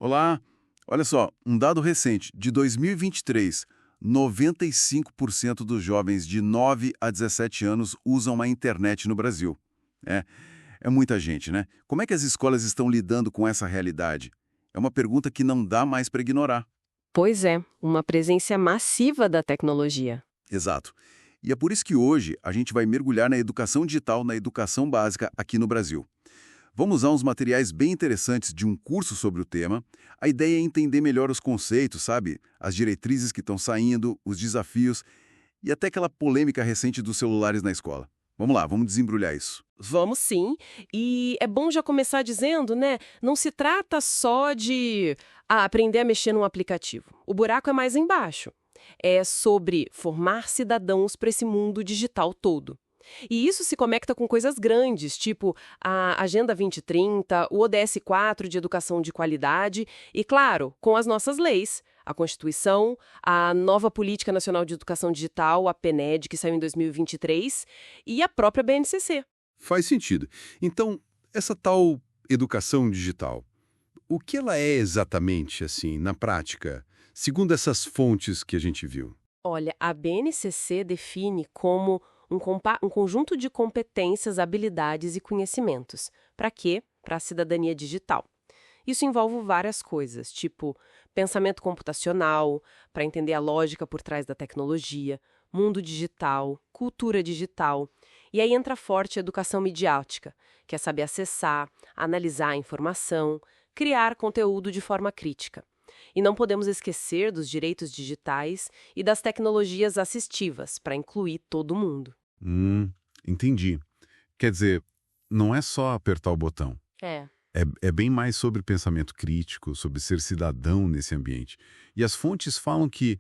Olá, olha só, um dado recente, de 2023, 95% dos jovens de 9 a 17 anos usam a internet no Brasil. É, é muita gente, né? Como é que as escolas estão lidando com essa realidade? É uma pergunta que não dá mais para ignorar. Pois é, uma presença massiva da tecnologia. Exato. E é por isso que hoje a gente vai mergulhar na educação digital, na educação básica aqui no Brasil. Vamos usar uns materiais bem interessantes de um curso sobre o tema. A ideia é entender melhor os conceitos, sabe? As diretrizes que estão saindo, os desafios e até aquela polêmica recente dos celulares na escola. Vamos lá, vamos desembrulhar isso. Vamos sim, e é bom já começar dizendo, né? Não se trata só de aprender a mexer num aplicativo. O buraco é mais embaixo. É sobre formar cidadãos para esse mundo digital todo. E isso se conecta com coisas grandes, tipo a Agenda 2030, o ODS 4 de educação de qualidade e, claro, com as nossas leis, a Constituição, a nova Política Nacional de Educação Digital, a PNED, que saiu em 2023, e a própria BNCC. Faz sentido. Então, essa tal educação digital, o que ela é exatamente, assim, na prática, segundo essas fontes que a gente viu? Olha, a BNCC define como um conjunto de competências, habilidades e conhecimentos. Para quê? Para a cidadania digital. Isso envolve várias coisas, tipo pensamento computacional, para entender a lógica por trás da tecnologia, mundo digital, cultura digital. E aí entra forte a educação midiática, que é saber acessar, analisar a informação, criar conteúdo de forma crítica. E não podemos esquecer dos direitos digitais e das tecnologias assistivas, para incluir todo mundo. Entendi. Quer dizer, não é só apertar o botão. É. É bem mais sobre pensamento crítico, sobre ser cidadão nesse ambiente. E as fontes falam que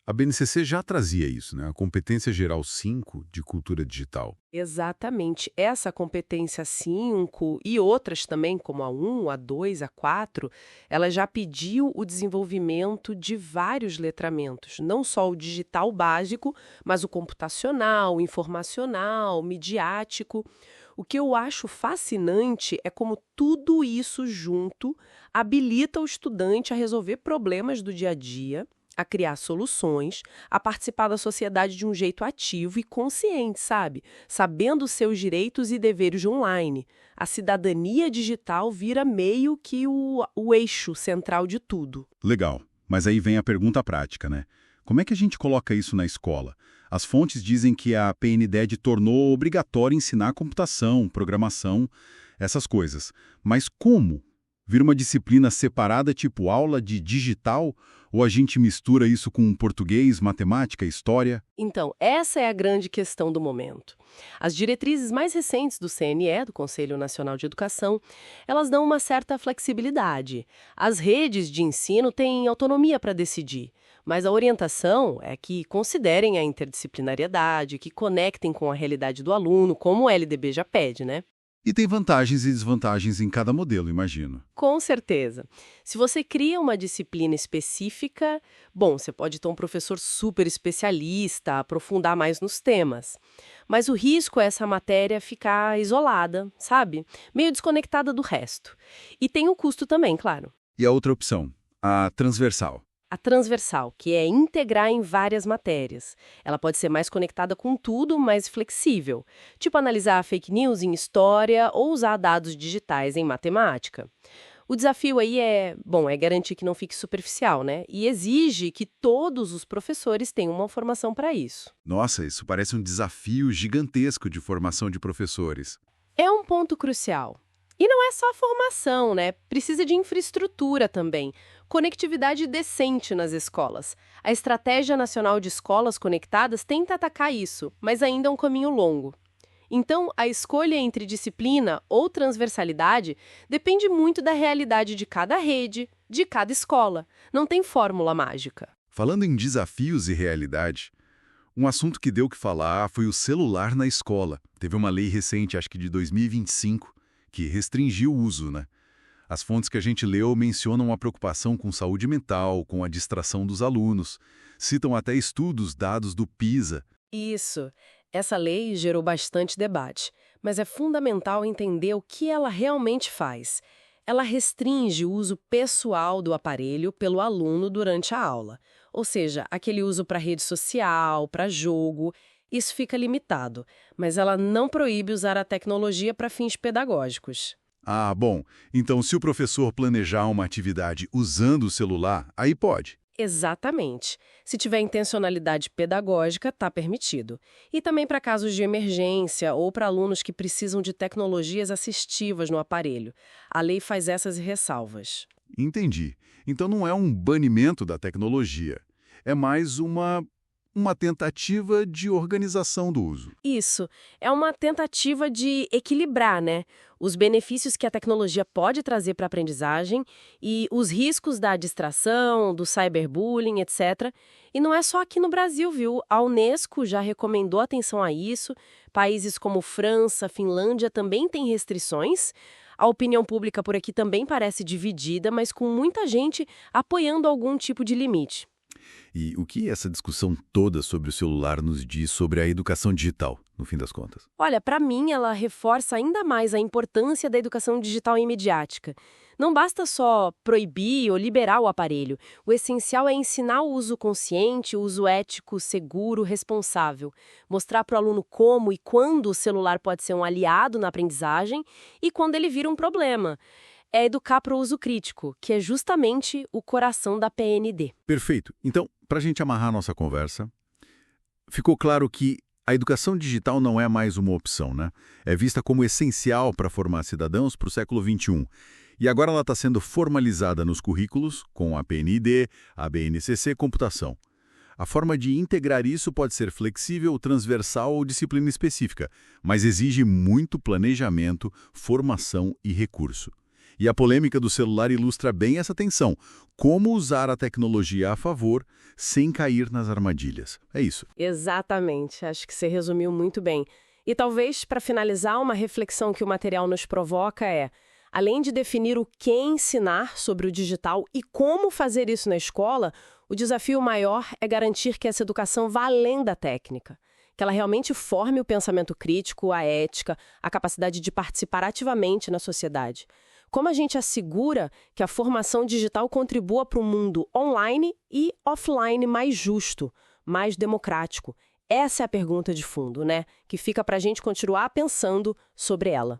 a BNCC já trazia isso, né? A Competência Geral 5 de Cultura Digital. Exatamente. Essa competência 5 e outras também, como a 1, a 2, a 4, ela já pediu o desenvolvimento de vários letramentos, não só o digital básico, mas o computacional, o informacional, o midiático. O que eu acho fascinante é como tudo isso junto habilita o estudante a resolver problemas do dia a dia, a criar soluções, a participar da sociedade de um jeito ativo e consciente, sabe? Sabendo os seus direitos e deveres online. A cidadania digital vira meio que o eixo central de tudo. Legal. Mas aí vem a pergunta prática, né? Como é que a gente coloca isso na escola? As fontes dizem que a PNDE tornou obrigatório ensinar computação, programação, essas coisas. Mas como? Vira uma disciplina separada, tipo aula de digital? Ou a gente mistura isso com português, matemática, história? Então, essa é a grande questão do momento. As diretrizes mais recentes do CNE, do Conselho Nacional de Educação, elas dão uma certa flexibilidade. As redes de ensino têm autonomia para decidir, mas a orientação é que considerem a interdisciplinariedade, que conectem com a realidade do aluno, como o LDB já pede, né? E tem vantagens e desvantagens em cada modelo, imagino. Com certeza. Se você cria uma disciplina específica, bom, você pode ter um professor super especialista, aprofundar mais nos temas. Mas o risco é essa matéria ficar isolada, sabe? Meio desconectada do resto. E tem o custo também, claro. E a outra opção, a transversal. A transversal, que é integrar em várias matérias. Ela pode ser mais conectada com tudo, mais flexível. Tipo analisar fake news em história ou usar dados digitais em matemática. O desafio aí é garantir que não fique superficial, né? E exige que todos os professores tenham uma formação para isso. Nossa, isso parece um desafio gigantesco de formação de professores. É um ponto crucial. E não é só formação, né? Precisa de infraestrutura também. Conectividade decente nas escolas. A Estratégia Nacional de Escolas Conectadas tenta atacar isso, mas ainda é um caminho longo. Então, a escolha entre disciplina ou transversalidade depende muito da realidade de cada rede, de cada escola. Não tem fórmula mágica. Falando em desafios e realidade, um assunto que deu o que falar foi o celular na escola. Teve uma lei recente, acho que de 2025, que restringiu o uso, né? As fontes que a gente leu mencionam a preocupação com saúde mental, com a distração dos alunos. Citam até estudos dados do PISA. Isso. Essa lei gerou bastante debate, mas é fundamental entender o que ela realmente faz. ela restringe o uso pessoal do aparelho pelo aluno durante a aula. Ou seja, aquele uso para rede social, para jogo, isso fica limitado. Mas ela não proíbe usar a tecnologia para fins pedagógicos. Ah, bom. Então, se o professor planejar uma atividade usando o celular, aí pode. Exatamente. Se tiver intencionalidade pedagógica, está permitido. E também para casos de emergência ou para alunos que precisam de tecnologias assistivas no aparelho. A lei faz essas ressalvas. Entendi. Então não é um banimento da tecnologia. É mais uma tentativa de organização do uso. Isso. É uma tentativa de equilibrar, né? Os benefícios que a tecnologia pode trazer para a aprendizagem e os riscos da distração, do cyberbullying, etc. E não é só aqui no Brasil, viu? A Unesco já recomendou atenção a isso. Países como França, Finlândia também têm restrições. A opinião pública por aqui também parece dividida, mas com muita gente apoiando algum tipo de limite. E o que essa discussão toda sobre o celular nos diz sobre a educação digital, no fim das contas? Olha, para mim, ela reforça ainda mais a importância da educação digital e midiática. Não basta só proibir ou liberar o aparelho. O essencial é ensinar o uso consciente, o uso ético, seguro, responsável. Mostrar para o aluno como e quando o celular pode ser um aliado na aprendizagem e quando ele vira um problema. É educar para o uso crítico, que é justamente o coração da PND. Perfeito. Então, para a gente amarrar nossa conversa, ficou claro que a educação digital não é mais uma opção, né? É vista como essencial para formar cidadãos para o século XXI. E agora ela está sendo formalizada nos currículos com a PNID, a BNCC Computação. A forma de integrar isso pode ser flexível, transversal ou disciplina específica, mas exige muito planejamento, formação e recurso. E a polêmica do celular ilustra bem essa tensão. Como usar a tecnologia a favor sem cair nas armadilhas. É isso. Exatamente. Acho que você resumiu muito bem. E talvez, para finalizar, uma reflexão que o material nos provoca é: além de definir o que ensinar sobre o digital e como fazer isso na escola, o desafio maior é garantir que essa educação vá além da técnica. Que ela realmente forme o pensamento crítico, a ética, a capacidade de participar ativamente na sociedade. Como a gente assegura que a formação digital contribua para um mundo online e offline mais justo, mais democrático? Essa é a pergunta de fundo, né? Que fica para a gente continuar pensando sobre ela.